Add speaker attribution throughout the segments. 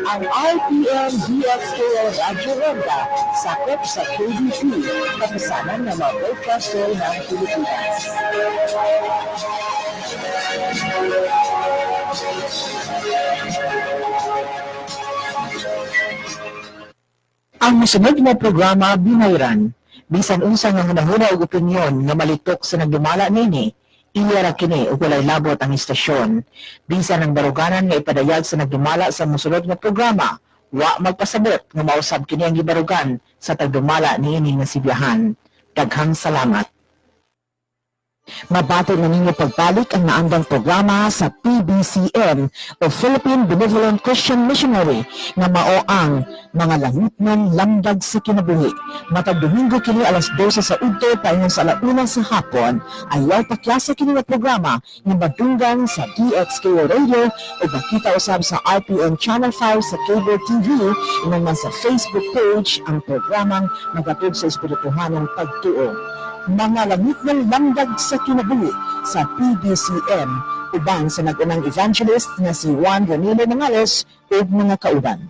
Speaker 1: Ang RPM DXKO Radyo Ronda sakop sa KBP, kapisanan ng mga broadcaster ng Pilipinas. Ang masunod na programa binayran, bisan unsa nga hunahuna og opinyon nga malitok sa nagdumala nini, iya ra kini ug walay labot ang istasyon. Bisan ang baruganan nga ipadayag sa nagdumala sa mosunod nga programa, wa magpasabot nga mausab kini ang gibarugan sa tagdumala niini nga sibiyahan. Daghang salamat. Mabato na ninyo pagbalik ang naandang programa sa PBCM o Philippine Benevolent Christian Missionary nga mao ang mga langitnon lamdag sa kinabuhi. Matag Domingo kini alas 12 sa udto paingon sa alauna sa hapon, ayaw paklase kini nga programa nga madunggan sa DXKO Radio o makita usab sa RPM Channel 5 sa cable TV naman sa Facebook page ang programang nagatud sa espirituhanong pagtuo. Mga langit ng lamdag sa kinabuhi sa PBCM uban sa nag-unang evangelist na si Juan Ranilo Mangales ug mga kauban.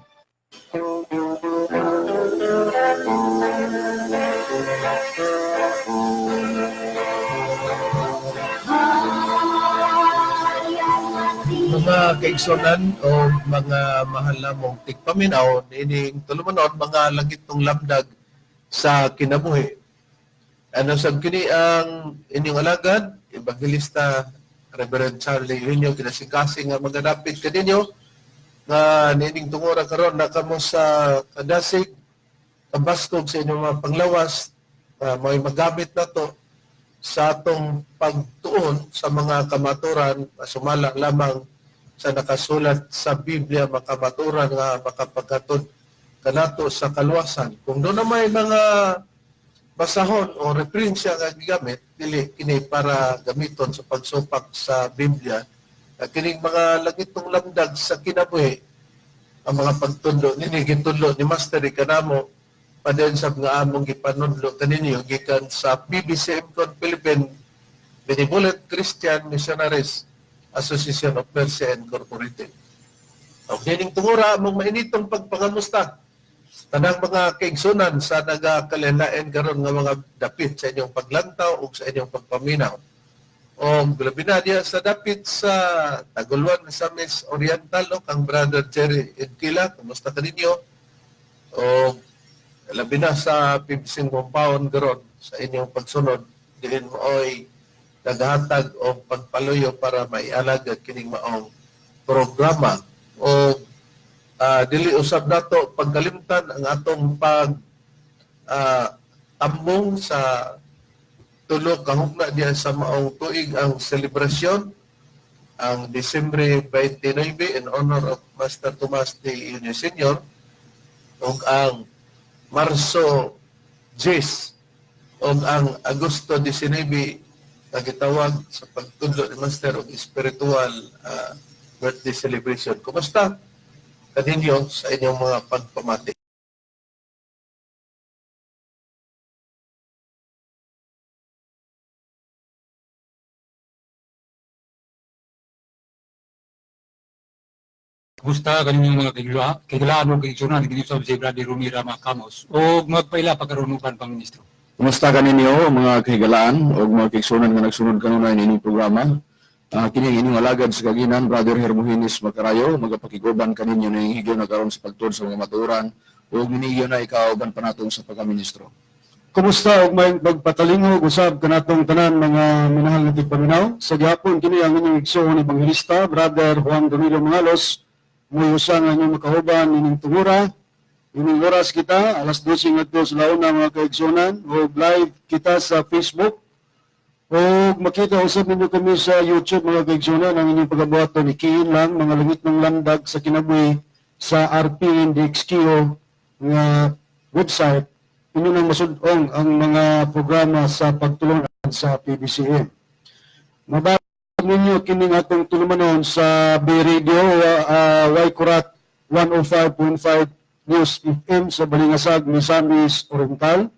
Speaker 2: Mga kaigsonan o mga mahal na mong tigpaminaw, ining tulumanon mga langit ng lamdag sa kinabuhi. Ano sa kini ang inyong alagad, Evangelista Reverend Charlie Junio, kinasingkasing nga magadapit ka ninyo nga nining tungora karon na kamo sa kadasig, kabastog sa inyong mga panglawas, may magamit na to sa atong pagtuon sa mga kamaturan, sumala lamang sa nakasulat sa Biblia, makamaturan nga makapagkatod kanato sa kaluwasan. Kung doon na may mga basahon o referensya nga gigamit, dili kini para gamiton sa pagsupak sa Biblia. Kining mga langitong lamdag sa kinabuhi, ang mga pagtudlo nini gitudlo ni Master kanamo padayong sab nga among gipanudlo kaninyo gikan sa PBCM Philippine Benevolent Christian Missionaries Association of Mercy Incorporated. Okay, ning tungura among mainitong pagpangamusta tanang mga kaigsunan sa nagakalilain karon nga mga dapit sa inyong paglantaw o sa inyong pagpaminaw. O labi na diya sa dapit sa Taguluan sa Miss Oriental o kang Brother Jerry Edkila, kumusta ka ninyo? O labi na sa Pibsing Compound karon sa inyong pagsunod, diin mo ay naghatag o pagpaluyo para maialagad kining maong programa. O dili usab nato pagkalimtan ang atong pag ambong sa tulo kahugna diya sa maong tuig ang selebrasyon ang Disyembre 29 in honor of Master Tomas de Iniesta Sr. ug ang Marso 10 ug ang Agosto 19 nga gitawag sa pagtudlo ni Master og spiritual birthday celebration. Kumusta kaninyo sa inyong mga pagpamati?
Speaker 3: Gusta kaninyong mga kailaan o kaigsunan ginisab si Brother Romira Macamos o magpaila pagkarunukan pang ministro.
Speaker 4: Kumusta ka ninyo mga kahigalaan o mga kaigsunan nga nagsunod kanuna ining programa? Kini inyong alagad sa kaginan, Brother Hermogenes Macarayo, magapakiguban kaninyo na higyo na karon sa pagtud sa mga maturan o minigyo na ikauban pa natong sa pagkaministro.
Speaker 5: Kumusta og may magpatalingog usab kanatong tanan mga minahal nga tigpaminaw. Sa gihapon kini ang inyong igsoon evangelista, Brother Juan Domingo Mangalos, muy usang ang inyong makahuban ining tungura. Ining oras kita, alas 12 ngadto sa launa mga kaigsunan, o live kita sa Facebook. O makita usab ninyo kami sa YouTube mga kaigsunan ang inyong pagabuhaton ni Kiin lang, mga langit ng lamdag sa kinabuhi sa RPN DXKO nga website. Inyo nang masudong ang mga programa sa pagtulungan sa PBCM. Mabasa ninyo kining atong tulumanon sa Bay Radio, Waikurat 105.5 News FM sa Balingasag, Misamis Oriental.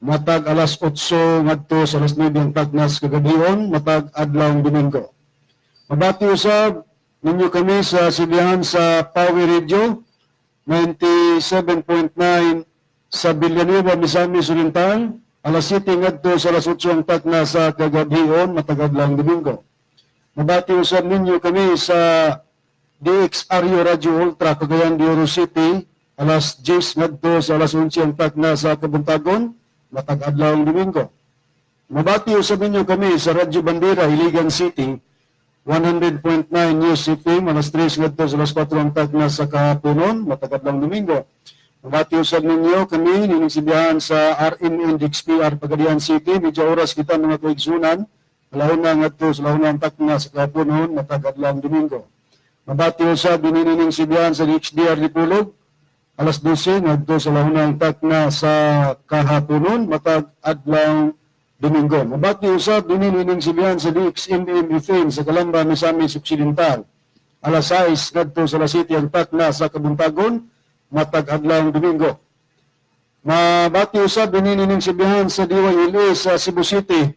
Speaker 5: Matag alas 8 ngadto sa alas 9 ang tagnas kagabion, matag adlaw Domingo. Mabati usab ninyo kami sa sibihan sa Power Radio 97.9 sa Villanueva, Misamis Oriental, alas 7 ngadto sa alas 8 ang takna sa kagabhion matagadlang Domingo. Mabati usab ninyo kami sa DXRU Radio Ultra Cagayan de Oro City, alas 10 ngadto sa alas 11 ang takna sa Kabuntagon matagadlang Domingo. Mabati usab ninyo kami sa Radyo Bandera Iligan City 100.9 News FM, alas 3 ngadto sa alas 4 ang takna sa kahaponon matagadlang Domingo. Mabati usab ninyo kami nining sibihan sa RMN DXPR Pagadian City, medyo oras kita mga kaigsunan, lahuna ngadto sa lahuna ang takna sa kahaponon matagadlang Domingo. Mabati usab nining sibihan sa DXDR Dipolog, alas 12 ngadto sa lahuna ang takna sa kahaponon matagadlang Domingo. Mabati usab nining sibihan sa DXMM FM sa Calamba, Misamis Occidental, alas 6 ngadto sa alas 7 ang takna sa Kabuntagon matag-adlawng Domingo. Mabati usab nining sibihan sa DYLA sa Cebu City,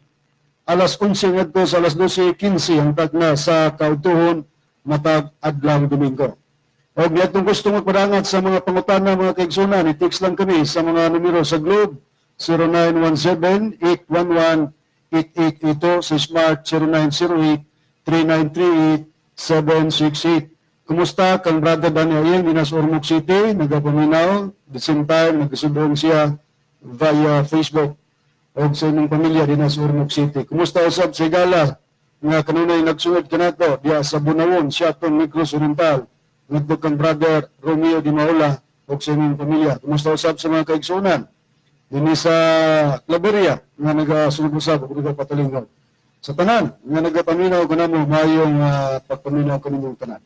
Speaker 5: alas 11 ngadto sa alas 12:15 ang takna sa Kautuhon matag-adlawng Domingo. Og natong gusto magpadangat sa mga pangutana mga kaigsunan, i-text lang kami sa mga numero sa Globe 0917-811-8882, sa Smart 0908-3938-768. Kumusta kang brother Daniel Ayeng, Dinas Ormoc City, nagapaminaw, the same time, nagasubong siya via Facebook o sa inyong pamilya, Dinas Ormoc City. Kumusta usab sa Igala, nga kanunay nagsunod ka na to, diya sa Bunawon, Siaton, Negros Oriental, nagdog kang brother Romeo Di Maula o sa inyong pamilya. Kumusta usab sa mga kaigsunan, din sa Claveria, nga nagasunod usab, o nagapatalingaw. Sa tanan, nga nagapaminaw ka na mo, mayong pagpaminaw ka ninyong tanan.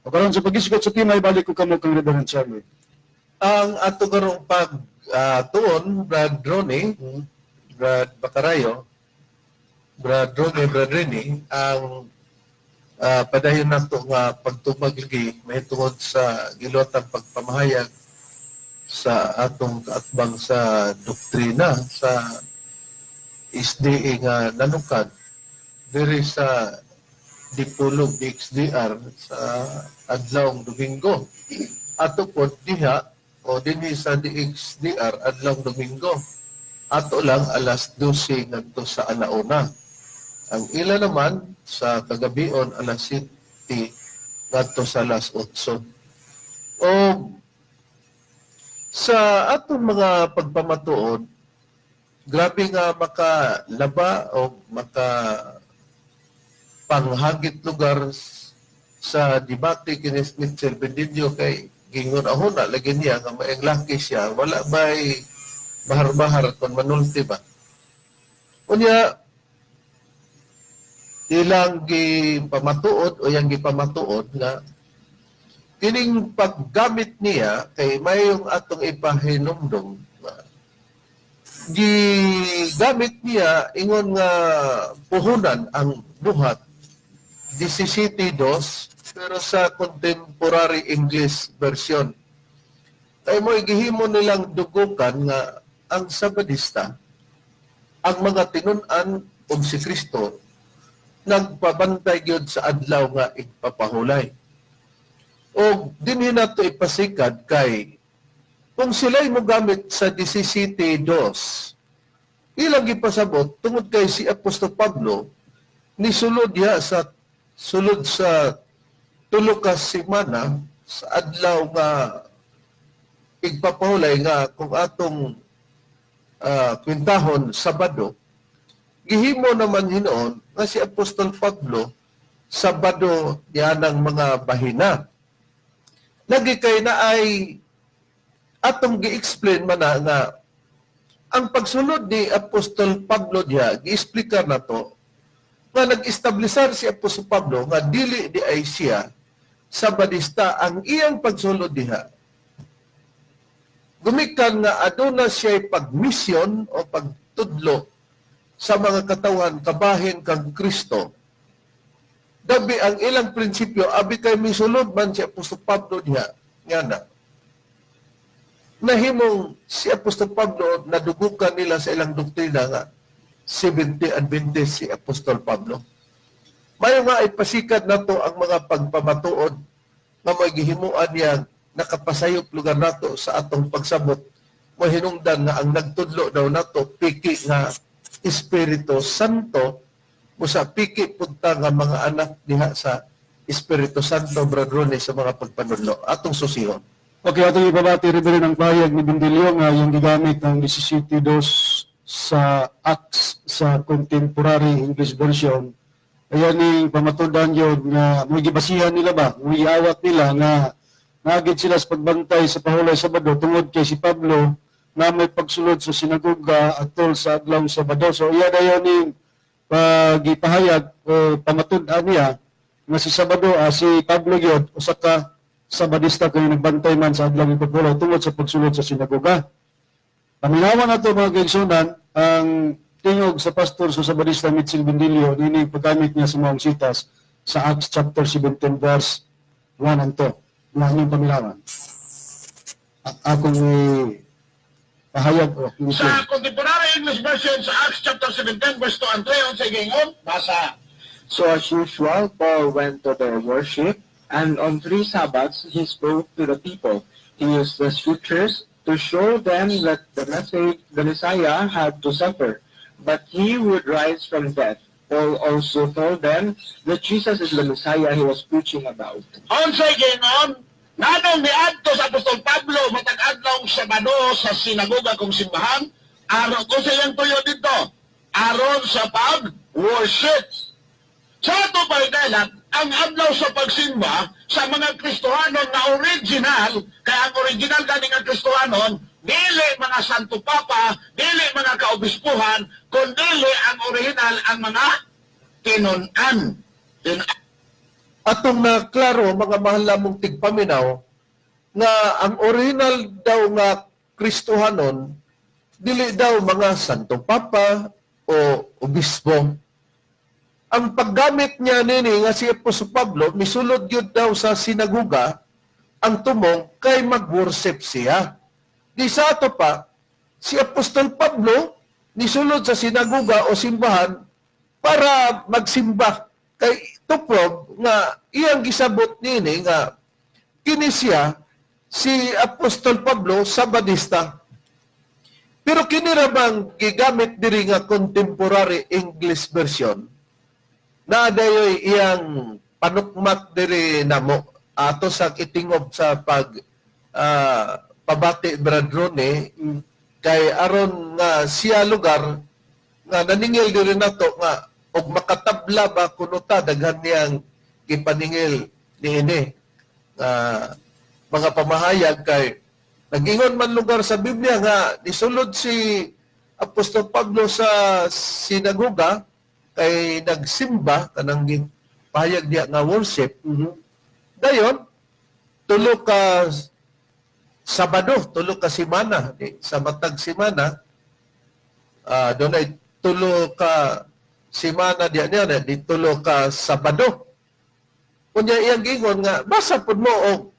Speaker 5: O karon sa pag-isgot sa team, ay balik ko kamo kang Reverend Charlie.
Speaker 2: Ang ato karong tuon, Brad Ronnie, Brad Bacarayo, Brad Ronnie, Brad Rini, ang padayon nato nga pagtubag lagi may tungod sa gilotang pagpamahayag sa atong kaatbang sa doktrina sa SDA nga nanukad diri sa Dipolog DXDR sa adlawng Domingo. Ato po diha o dinhi sa DXDR adlawng Domingo. Ato lang alas 12 ngadto sa alauna. Ang ila naman sa kagabion alas 7 ngadto sa alas 8. O sa atong mga pagpamatuod, grabe nga makalaba o panghagit lugar sa debate kini Mitchell Bendidio kay gingon ahon na lagi niya nga maayong laki siya, wala ba'y bahar-bahar kung manulti ba. Unya, ilang gipamatuod o yang gipamatuod nga kining paggamit niya kay mayong atong ipahinumdum gigamit niya ingon nga puhunan ang buhat 17:2 pero sa contemporary English version ay mo igihimo nilang dugukan nga ang Sabadista ang mga tinun-an og si Kristo nagpabantay gyud sa adlaw nga igpapahulay. O dinhi nato ipasikad kay kung sila'y mo gamit sa 17:2, ilang ipasabot tungod kay si Apostol Pablo ni sulod sa tulo ka semana sa adlaw nga igpapahulay nga kung atong kwintahon Sabado, gihimo naman hinoon nga si Apostol Pablo Sabado yan ang mga bahina. Lagi kay na ay atong gi-explain man na nga ang pagsunod ni Apostol Pablo diha, gi-explicar na to nga nag-establisar si Apostol Pablo nga dili di ay siya Sabadista ang iyang pagsulod diha. Gumikan nga aduna siya pagmisyon o pagtudlo sa mga katawan kabahin kang Kristo. Dabi ang ilang prinsipyo, abi kay misulod man si Apostol Pablo diha, nga na. Nahimong si Apostol Pablo, nadugukan nila sa ilang doktrina nga, 70 Adventist si Apostol Pablo. Mayo nga ipasikat nato ang mga pagpamatuod nga may gihimuan niya nakapasayop lugar nato sa atong pagsabot. Mo hinungdan nga ang nagtudlo daw nato piki nga Espiritu Santo mo sa piki punta nga mga anak diha sa Espiritu Santo bradrone sa mga pagpanudlo atong susihon.
Speaker 5: Okay, atong ibabati rin ang pahayag ni Bindilio nga yung gigamit ng 17:2 sa Acts sa Contemporary English Version. Ayan yung pamatudan yun nga may gibasihan nila ba, may awat nila nga nagid sila sa pagbantay sa pahulay Sabado tungod kay si Pablo na may pagsulod sa sinagoga atol sa adlaw Sabado. So iya dayon yung pagipahayag o pamatudan niya nga si Sabado si Pablo yun usa ka Sabadista kay nagbantay man sa adlaw pagpulay tungod sa pagsulod sa sinagoga. Paminawan nato mga kaigsunan ang tingog sa pastor sa Sabadista Mitchell Bindilio nini paggamit niya sa mga sitas sa Acts chapter 17 verse 1 and 2. Mga inyong paminawan. At akong pahayag o
Speaker 6: Sa Contemporary English Version sa Acts chapter 17 verse 2 and 3 on sa gingon basa.
Speaker 7: So as usual, Paul went to their worship, and on 3 Sabbaths he spoke to the people. He used the scriptures to show them that the Messiah had to suffer, but he would rise from death. Paul also told them that Jesus is the Messiah he was preaching about.
Speaker 6: On sa gingon nanong niadto sa Apostol Pablo matag adlaw Sabado sa sinagoga kong simbahan aron ko sa iyang tuyo dito aron sa pag-worship. Sa ato pagdalat, ang adlaw sa pagsimba sa mga Kristohanon na original, kaya ang original gani nga Kristohanon, dili mga Santo Papa, dili mga kaobispuhan, kundi ang original ang mga tinunan.
Speaker 2: Atong na klaro mga mahal namong tigpaminaw nga ang original daw nga Kristohanon dili daw mga Santo Papa o obispo. Ang paggamit niya nini nga si Apostol Pablo misulod gyud daw sa sinagoga ang tumong kay mag-worship siya. Di sa ato pa si Apostol Pablo nisulod sa sinagoga o simbahan para magsimba kay tuprob nga iyang gisabot nini nga kini siya si Apostol Pablo Sabadista. Pero kini ra bang gigamit diri nga Contemporary English Version na dayoy iyang panukmat diri namo ato sa itingob sa pag pabati bradrone kay aron nga siya lugar nga naningil diri nato nga og makatabla ba kuno ta daghan niyang gipaningil niini mga pamahayag kay nagingon man lugar sa Biblia nga nisulod si Apostol Pablo sa sinagoga kay nagsimba kanang pahayag diya nga worship. Dayon tulo ka Sabado, tulo ka semana sa matag semana doon ay tulo ka semana diya niya di tulo ka Sabado. Kunya iyang gingon nga basa pud mo og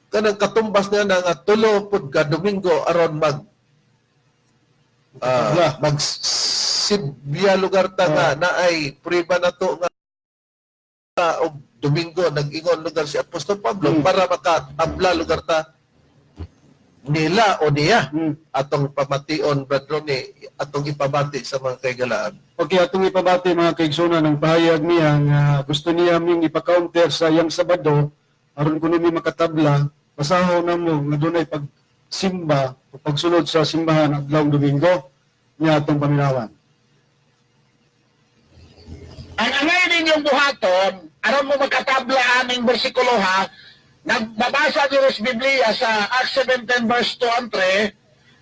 Speaker 2: kanang katumbas niya na nga tulo pud ka Domingo aron mag Sibya lugar ta nga na ay priba na to nga og Domingo nag-ingon lugar si Apostol Pablo para makatabla lugar ta nila o niya atong pamation bradron ni atong ipabati sa mga kaigalaan.
Speaker 5: Okay, atong ipabati mga kaigsunan ng pahayag niya nga gusto niya ming ipa-counter sa iyang Sabado aron kuno mi makatabla pasahaw na mo nga dunay pagsimba o pagsulod sa simbahan adlaw Domingo niya atong paminawan.
Speaker 6: Ang angay ninyong buhaton, aron mo magkatabla aning bersikulo ha, nagbabasa niyo sa Biblia sa Acts 17 verse 2 and 3,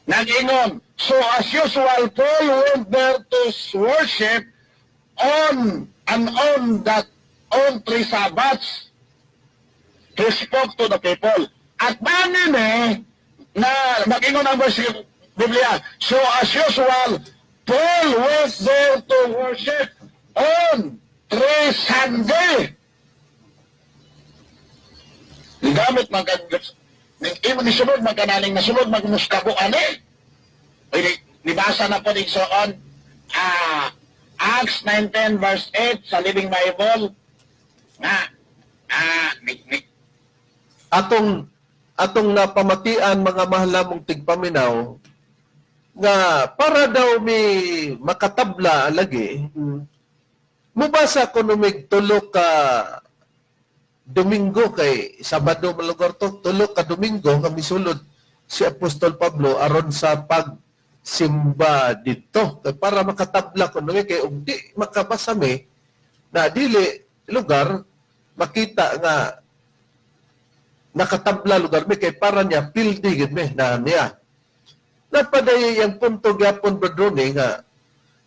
Speaker 6: nag-ingon, so as usual, Paul went there to worship on 3 Sabbaths. He spoke to the people. At banin na nag-ingon ang verse Biblia, so as usual, Paul went there to worship on 3 Sunday. Ligamit ni sunod magkanaling nasunod magmuskabo ani. Nibasa na po din soon Acts 19 verse 8 sa Living Bible nga
Speaker 2: atong napamatian mga mahalamong tigpaminaw nga para daw may makatabla lagi, mubasa ko numig tulo ka Domingo kay Sabado malugor to, tulo ka Domingo nga misulod si Apostol Pablo aron sa pagsimba dito. Kay para makatabla ko numig kay ug di makabasa mi na dili lugar makita nga nakatabla lugar mi kay para niya pildi gid mi na niya. Napaday yung punto gyapon Brother Ronnie nga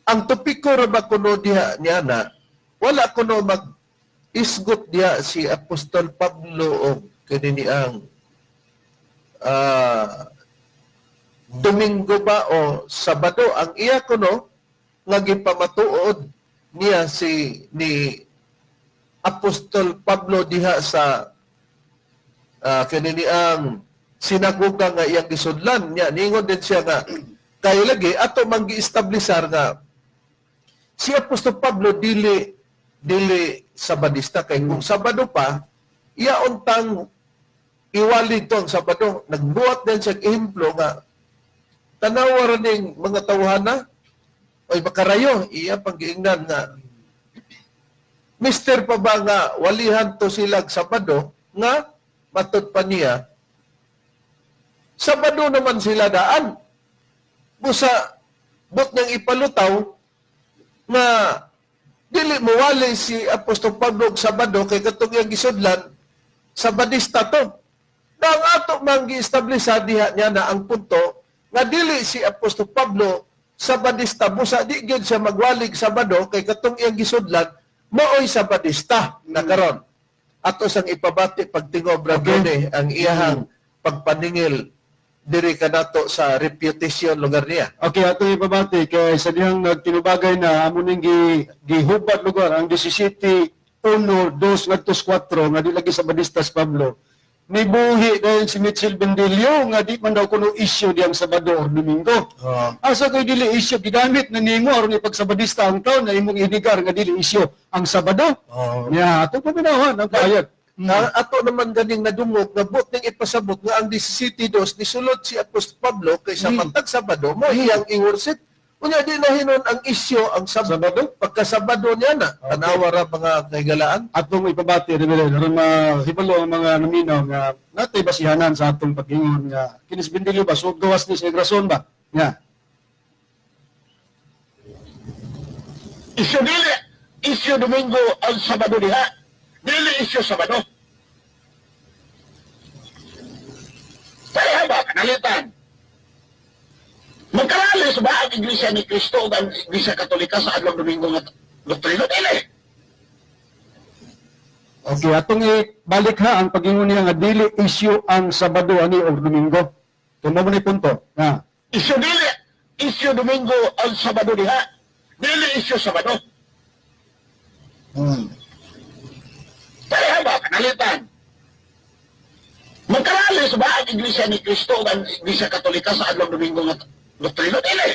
Speaker 2: ang topiko ra ba kuno diha niya na wala kuno mag isgot diha si Apostol Pablo o kanini ang Domingo ba o Sabado ang iya kuno nga gipamatuod niya ni Apostol Pablo diha sa kanini ang sinaguga nga iyang gisudlan niya. Ningon din siya nga, kaya lagi, ato manggi-establisar nga, si Apostol Pablo dili Sabadista. Kaya kung Sabado pa, iya untang iwali ito ang Sabado. Nagbuhat din siya ehemplo nga, tanawa rin mga tawhana, oy makarayo, iya pag-iingnan nga, Mister pa ba nga, walihan to silag Sabado, nga, matod pa niya, Sabado naman sila daan. Busa, bot niyang ipalutaw na dili mo wali si Apostol Pablo og Sabado kay katong iyang gisudlan, Sabadista to. Nang ato mang gi-establisa diha niya na ang punto nga dili si Apostol Pablo Sabadista. Busa, di gyud siya magwalig Sabado kay katong iyang gisudlan, maoy Sabadista na karon. Ato sang ipabati pagtingob Bragone ang iyahang pagpaningil diri ka nato sa reputation lugar niya.
Speaker 5: Okay, ato ipabati kay sa dihang nagtinubagay na amo ning gihubad lugar ang 17 1 2 ngadto 4 nga di lagi sa Badistas Pablo. Nibuhi dahil si Mitchell Bendelio nga di man daw kuno issue diyang Sabado o Domingo. Asa ko'y dili issue gigamit na nimo aron ipagsabadista ang taon na imong inigar nga dili issue ang Sabado. Ya, ato paminawan ang kayat.
Speaker 2: Na ato naman ganing nadungog nga bot ning ipasabot nga ang 17:2 nisulod si Apostol Pablo kay sa matag Sabado mo iyang i-worship. Unya di na hinon ang issue ang Sabado pagka Sabado niya na. Tanawa ra mga kahigalaan.
Speaker 5: Atong ipabati rin aron mahibalo ang mga naminaw nga natay basihanan sa atong pag-ingon nga kinis Bendelio ba so gawas ni sa rason ba? Ya.
Speaker 6: Isyo Domingo ang Sabado diha. Dili isyo Sabado. Kaya ba, kanalitan? Magkalalis ba ang Iglesia ni Cristo o ang Iglesia Katolika sa adlong Domingo nga doktrina? Dili.
Speaker 5: Okay, atong ibalik ha ang pag-ingon niya nga dili issue ang Sabado ani o Domingo. Tumo mo ni punto. Na.
Speaker 6: Isyo Domingo ang Sabado diha. Dili isyo Sabado. Kaya ba, kanalitan? Magkalalis ba ang Iglesia ni Cristo o ang Iglesia Katolika sa adlong Domingo nga doktrina? Dili.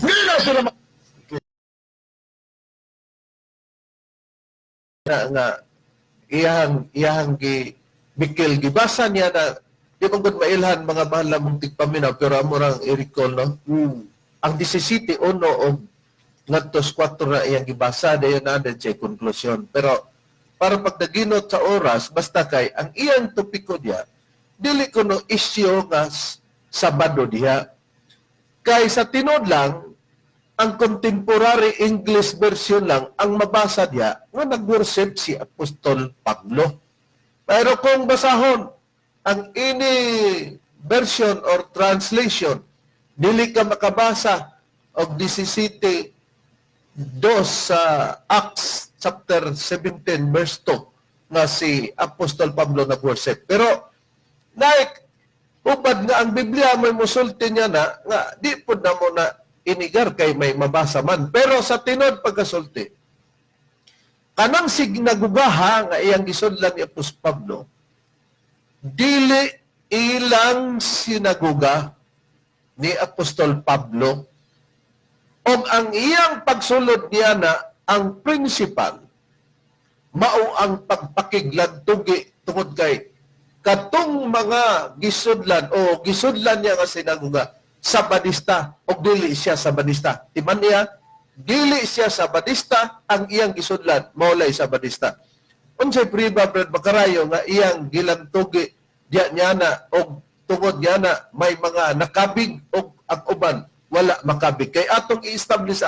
Speaker 6: Dili na sila
Speaker 2: nga iyahang bikil gibasa niya na di man gud mailhan mga bahala mong tigpaminaw pero amo rang i-recall no. Ang 17:1 og ngadto 4 na iyang gibasa dayon na siya konklusyon. Pero para pag naginot sa oras basta kay ang iyang topiko diya dili kuno issue nga Sabado diha. Kay sa tinod lang ang contemporary English version lang ang mabasa diya nga nag-worship si Apostol Pablo. Pero kung basahon ang ini version or translation, dili ka makabasa og 17:2 sa Acts chapter 17 verse 2 nga si Apostol Pablo nag-worship. Pero ubad nga ang Biblia may musulti niya na nga di pud na mo na inigar kay may mabasa man. Pero sa tinod pagkasulti, kanang signagugaha nga iyang gisudlan ni Apostol Pablo, dili ilang sinaguga ni Apostol Pablo O ang iyang pagsulod niya na ang principal, mao ang pagpakiglan tugi tungod kay katong mga gisudlan o gisudlan niya nga sinaguga Sabadista o dili siya Sabadista. Timan niya, dili siya Sabadista, ang iyang gisudlan maulay Sabadista. Unsay priba Brad Macarayo nga iyang gilantugi diya niya na o tungod niya na may mga nakabig o ang uban wala makabig. Kay atong i-establish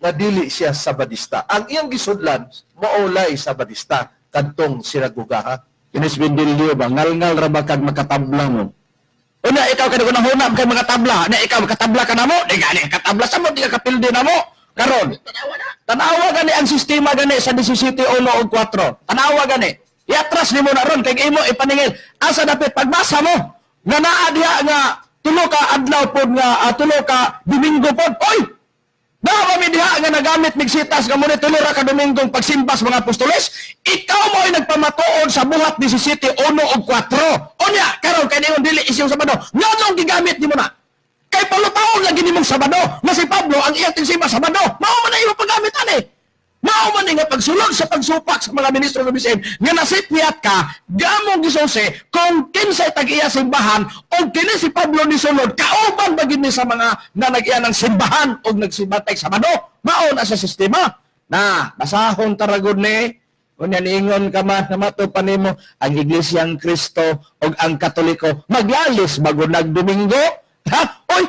Speaker 2: nga dili siya Sabadista. Ang iyang gisudlan maulay Sabadista kantong sinagugaha.
Speaker 4: Kinis Bindilyo ba, ngal-ngal ra ba kag makatabla mo? Una, ikaw ka na hunab kay mga tabla. Na ikaw makatabla ka na mo, di gani katabla sa mo, di ka kapildi na mo. Karon, tanawa gani ang sistema gani sa 17, 1 o 4. Tanawa gani. Iatras ni mo na ron, kay imo ipaningil. Asa dapat pagbasa mo, nga naa diha nga, tulo ka adlaw pod nga, tulo ka Domingo pod. Oy! Dawa mi diha nga nagamit migsitas nga muna tulo ra ka Domingong pagsimbas mga apostoles, ikaw mo ay nagpamatuod sa buhat 17, 1 o 4. Onya, karon kay niyon dili isyong Sabado. Nganong gigamit nimo na? Kay palutaon lagi nimong Sabado. Na si Pablo ang iyang tingsimba Sabado. Mao man na imo paggamit ani. Mao man nga pagsulod sa pagsupak sa mga ministro ng BCM nga nasipyat ka gamong gisose kung kinsay tag-iya simbahan o kini si Pablo ni sulod kauban ba gid ni sa mga na nag-iya ng simbahan o nagsimbatay Sabado. Mao na sa sistema. Na basahon taragod ni unya niingon ka man na matupan nimo ang Iglesyang Kristo o ang Katoliko maglalis bago nagdomingo. Ha? Oy,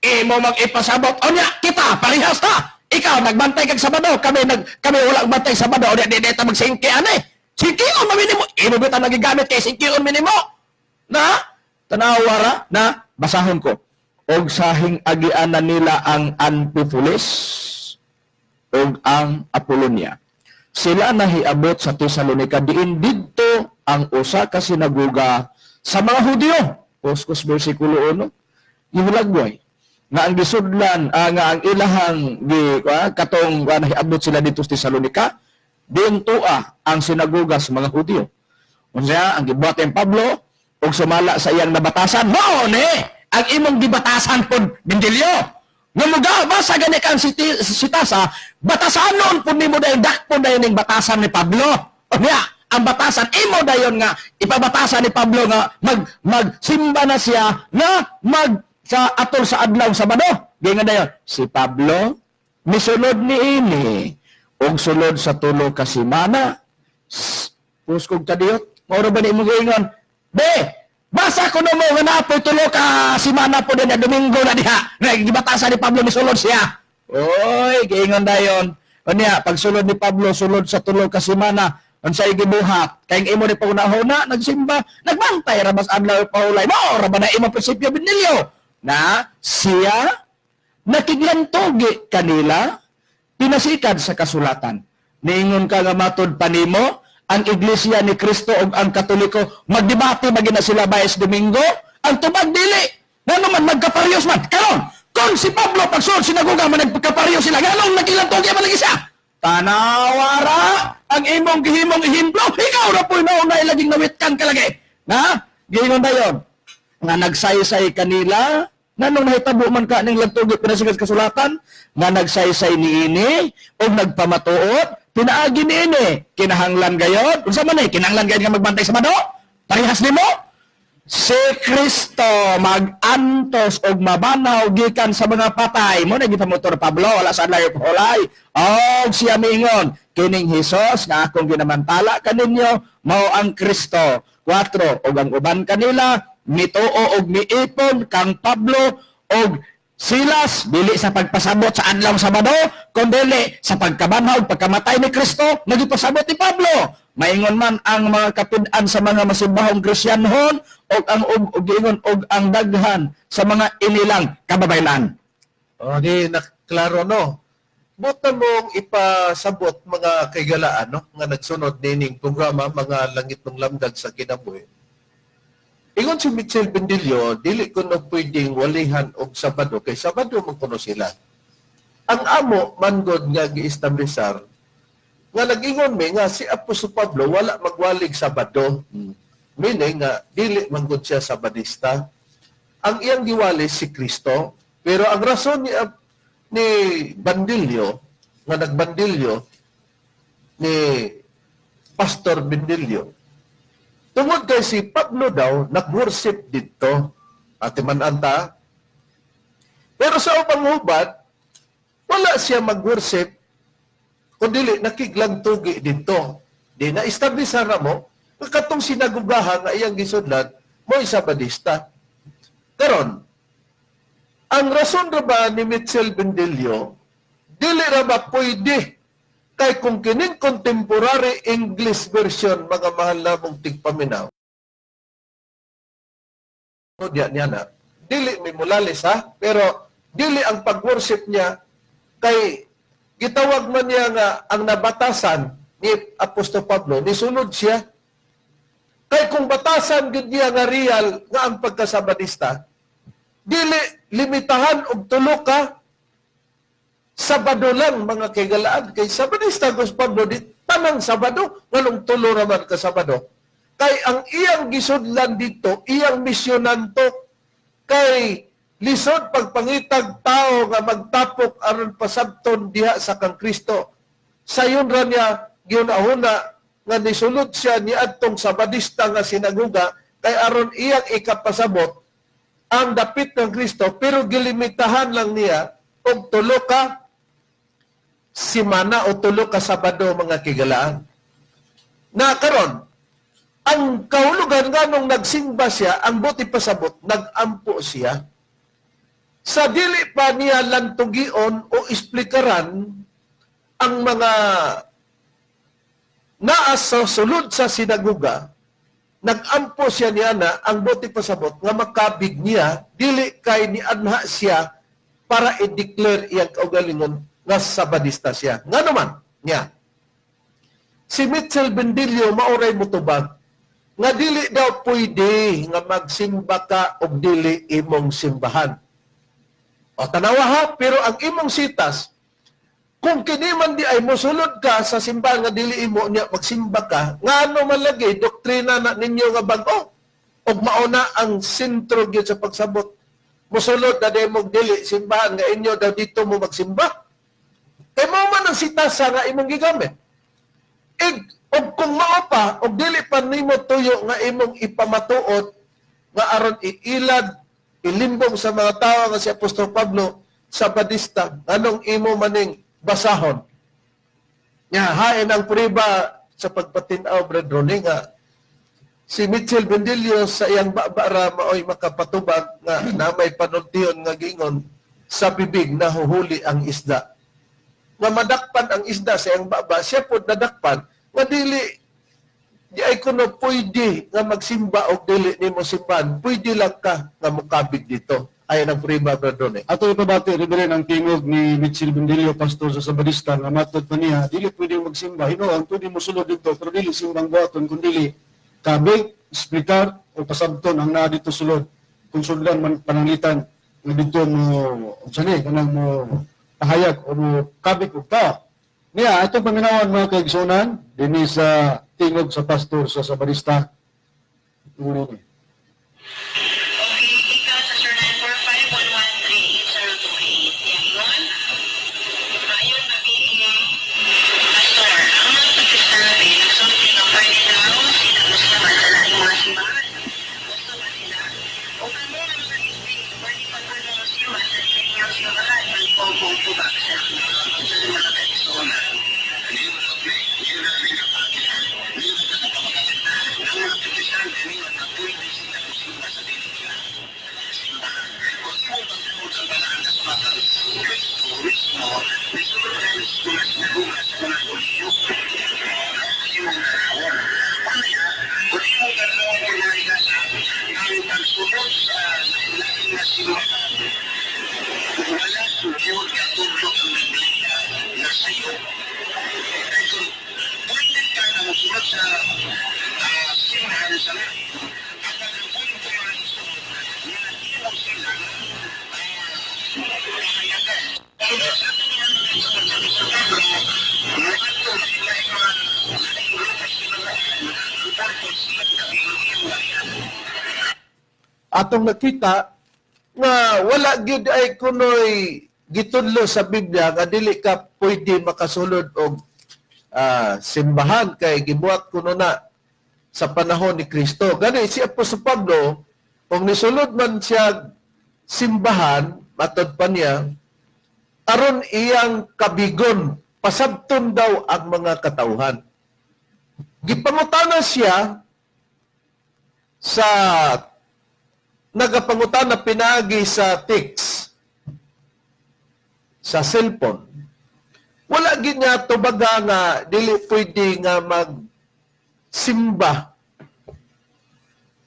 Speaker 4: imo mag-ipasabot. Onya, kita parehas ta. Ikaw nagbantay kag Sabado, kami wala bantay Sabado. O di ta magsingki ani. Singkion man minimo. Imo bitaw nagigamit kay singkion minimo. Na tanawara na basahon ko. Og sahing agianan nila ang Amphipolis og ang Apolonia. Sila nahiabot sa Tesalonica diin didto ang usa ka sinagoga sa mga Hudyo. Puskos versikulo 1. Iwalagway nga ang gisudlan nga ang ilahang katong nahiabot sila dito sa Tesalonica diin tua ang sinagoga sa mga Hudyo. Unya ang gibuhat ni Pablo og sumala sa iyang nabatasan mao ni ang imong gibatasan pod Bindilyo. Nga muga basa gani kang sitasa batasanon pud nimo dayon dakpon dayon ning batasan ni Pablo. Unya ang batasan imo dayon nga ipabatasan ni Pablo nga magsimba na siya na sa atol sa adlaw Sabado. Di nga dayon, si Pablo, misulod ni ini, og sulod sa tulo ka semana, puskog tadiyot, mauro ba ni mo gaingon? Basa ko na mo, nga napoy tulo ka semana po din na Domingo na diha, nagibatasan ni Pablo, misulod siya. Oy, gaingon dayon. O niya, pag sulod ni Pablo, sulod sa tulo ka semana, unsay gibuhat, kay imo ni pauna-una, nagsimba, nagbantay, rabas adlaw paulay, maura ba na imo prinsipyo Bindilyo? Na siya nakiglantogi kanila pinasikad sa kasulatan. Niingon ka nga matod panimo ang Iglesia ni Kristo ug ang Katoliko magdebate magina sila bayes Domingo ang tubag dili ngano man magkaparyos man karon kung si Pablo pagsulod sinagoga man nagkaparyos sila nganong nakiglantogi man lagi siya tanawara ang imong gihimong ehemplo ikaw ra poy nauna ilaging nawitkan ka lagi na giingon dayon nga nagsaysay kanila nganong nahitabo man ka ning lagtugi pinasigas kasulatan nga nagsaysay niini o nagpamatuod pinaagi niini kinahanglan gayod unsa man kinahanglan gayod nga magbantay sa Sabado parehas nimo si Kristo mag-antos og mabanaw gikan sa mga patay mo na gipamotor Pablo wala sa layo hulay og siya miingon kining Hesus nga akong ginamantala kaninyo mao ang Kristo 4 og ang uban kanila mituo og miipon kang Pablo og Silas dili sa pagpasabot sa adlaw Sabado kundi sa pagkabanhaw pagkamatay ni Kristo nagipasabot ni Pablo maingon man ang mga kapid-an sa mga masimbahong Kristiyanhon og ang giingon og ang daghan sa mga inilang kababaylan.
Speaker 2: O di naklaro no. Buta mong ipasabot mga kaigalaan no nga nagsunod nining programa mga langit ng lamdag sa kinabuhi. Ingon si Mitchell Bindilyo, dili ko na pwedeng walihan og Sabado, kay Sabado man kuno sila. Ang amo, manggod nga gi-establisar, nga nag-ingon mi nga si Apostol Pablo wala magwalig Sabado. Meaning nga, dili manggod siya Sabadista. Ang iyang giwali si Kristo, pero ang rason ni Bandilyo, nga nagbandilyo ni Pastor Bandilyo. Tungod kay si Pablo daw, nag-worship dito. Ati mananta. Pero sa upang hubad, wala siya mag-worship, kundi nakiglang tugi dito. Di na-establish na mo, katong sinagugahan nga iyang gisudlan, mo Sabadista. Karon, ang rason ra ba ni Mitchell Bendilio, dili ra ba pwede kay kung kining contemporary English version mga mahal na mong tigpaminaw. O diya niya na, dili may mulalis ha, pero dili ang pag-worship niya kay gitawag man niya nga ang nabatasan ni Apostol Pablo, nisunod siya. Kay kung batasan gid niya nga real nga ang pagkasabadista, dili limitahan og tulo ka Sabado lang mga kaigalaan. Kay Sabadista Gus Pablo, di tanang Sabado, nganong tulo raman ka Sabado. Kay ang iyang gisudlan dito, iyang misyonanto, kay lisod pagpangitag tao nga magtapok aron pasabton diha sa kang Kristo. Sayon ra niya giunahuna nga nisulod siya ni adtong Sabadista nga sinaguga kay aron iyang ikapasabot ang dapit ng Kristo, pero gilimitahan lang niya og tulo ka simana o tulo ka Sabado mga kigalaan. Na karon, ang kahulugan nga nung nagsimba siya, ang buti pasabot, nagampo siya. Sa dili pa niya lantugion o isplikaran ang mga naa sa sulod sa sinaguga, nagampo siya niya na ang buti pasabot nga makabig niya, dili kay ni anha siya para i-declare iyang kaugalingon nga Sabadista siya. Nga naman niya, si Mitchell Bendilio mauray mutubag nga dili daw pwede nga magsimba ka og dili imong simbahan. O tanawa ha, pero ang imong sitas, kung kini man di ay mosulod ka sa simbahan nga dili imo niya magsimba ka, nga ano man lagi doktrina na ninyo nga bag-o og mauna ang sentro gyud sa pagsabot. Mosulod na demo dili simbahan nga inyo daw dito mo magsimba. Kay mao man ang sitasa nga imong gigamit. Og kung mao pa, og dili pa nimo tuyo nga imong ipamatuod nga aron iilad, ilimbong sa mga tao nga si Apostol Pablo Sabadista, anong imo maning basahon. Nya hain ang priba sa pagpatinaw Brad Ronnie nga si Mitchell Bendilio sa iyang babara maoy makapatubag nga na may panultiyon nga gingon sa bibig na huhuli ang isda. Nga madakpan ang isda sa iyang baba, siya po nadakpan, nga dili, di ay kuno pwede nga magsimba o dili ni mo simbahan, pwede lang ka nga mukabig dito. Ayan ang prima, Bradone.
Speaker 5: Ato ipabati, Reverend, ang tingog ni Mitchell Bendilio, pastor sa Sabadista, nga matod pa niya, dili pwede magsimba. Hinoon, pwede mo sulod dito, pero dili simbang buhaton, kundi kabig, explicar, o pasabton ang naa dito sulod. Kung sudan man pananglitan, nga dito mo, sani, kanang mo pahayag, o mo kabig o ka. Niya, itong paminawan mga kaigsunan, din sa tingog sa pastor sa Sabadista. Tuloy niya.
Speaker 8: Okay, ikaw sa Sir 945-113-8028. Yan yun. Ayun, Pastor, ang mga pagkasabi, nagsulti ng pwede daw, sila gusto man sa laing mga simbahan. Gusto ba sila? O kamo ang mga ibig, pwede pa pa ng simbahan sa inyong simbahan, ang pong-pong-tubak sa mga kaisunan.
Speaker 2: Atong nakita nga wala gyud ay kunoy gitudlo sa Biblia nga dili ka pwede makasulod og simbahan kay gibuhat kuno na sa panahon ni Kristo. Gani si Apostol Pablo, kung nisulod man siya simbahan, matod pa niya, aron iyang kabigon, pasabton daw ang mga katauhan. Gipangutana siya sa nagapangutana pinagi sa text, sa cellphone. Wala gid niya tubaga nga dili pwede nga magsimba.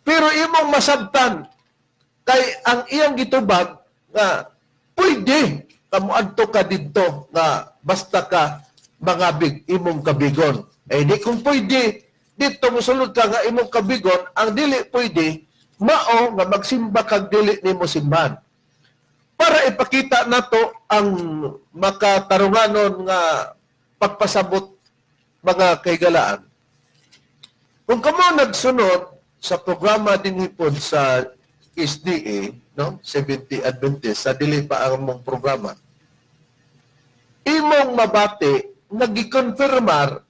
Speaker 2: Pero imong masabtan kay ang iyang gitubag nga pwede kamuadto ka didto nga basta ka mangabig imong kabigon. Di kung pwede dito mosulod ka nga imong kabigon, ang dili pwede mao nga magsimba kag dili nimo simbahan. Para ipakita nato ang makatarunganon nga pagpasabot mga kahigalaan. Kung kamo nagsunod sa programa din hipon sa SDA, no, 70 Adventist, sa dili pa ang mong programa, imong mabati, nagikonfirmar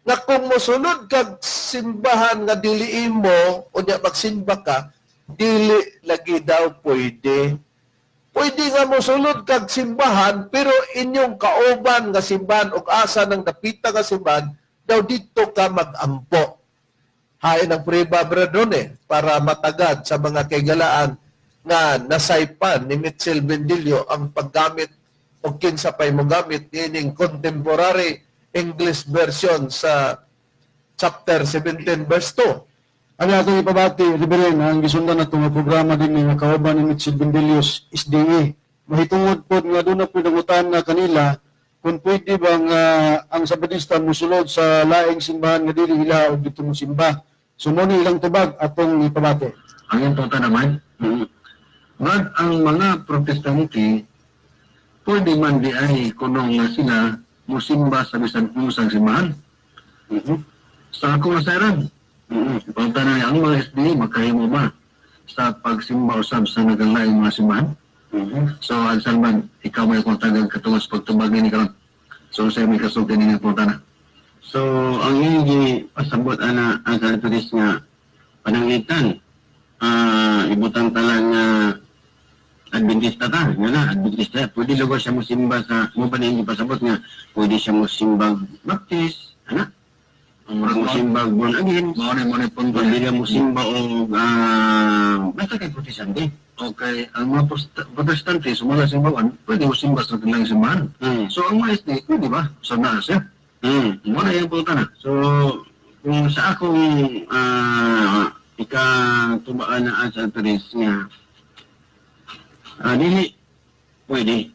Speaker 2: nga kung mosunod kag simbahan nga dili imo o nya magsimba ka, dili lagi daw pwede. Pwede nga mosunod kag simbahan, pero inyong kauban nga simbahan o asa ng napita nga simbahan, daw dito ka mag-ampo. Hain ang prueba bradone para matagad sa mga kaigalaan nga nasaypan ni Mitchell Bendilio ang paggamit o kinsa pa'y mo gamit ining contemporary English version sa chapter 17 verse 2.
Speaker 5: Ano atong ipabati, Reverend, ang gisundan na itong programa din ng kauban ni Mitchell Bendelius, SDA. Mahitungod po nga doon na pinangutan na kanila kung pwede bang ang Sabadista musulod sa laing simbahan nga dili ila o dito mo simba. So muna ilang tubag atong ipabati.
Speaker 9: Ang importante naman, ang mga protestante, pwede man di ay kunong na sila musimba sa bisan pusang simbahan. Sa akong asaran, importante na ang mga SDA, makahimo ba sa pagsimba usab sa nagalaing mga simbahan? So, Salman, ikaw may kontagang katungos pagtubag ni karon. So, sa may kasulti ni importante.
Speaker 10: So, ang hindi pasabot ana ang kantulis nga panangitan, ibutang talang Adventista ta, nga na, Adventista, pwede lugar siya musimba sa, mo pa na hindi pasabot nga, pwede siya musimbang baptist, ana? Musimbang born again,
Speaker 9: Muna punto.
Speaker 10: pwede siya musimba o, basta kay protestante.
Speaker 9: Okay, ang mga protestante, sumula simbahan, pwede musimba sa kanilang simbahan. So, ang mga SDA, pwede ba? So, na siya. Muna yung punta na.
Speaker 10: So, kung sa akong ikatubaan na sa Antares nga, dili, pwede.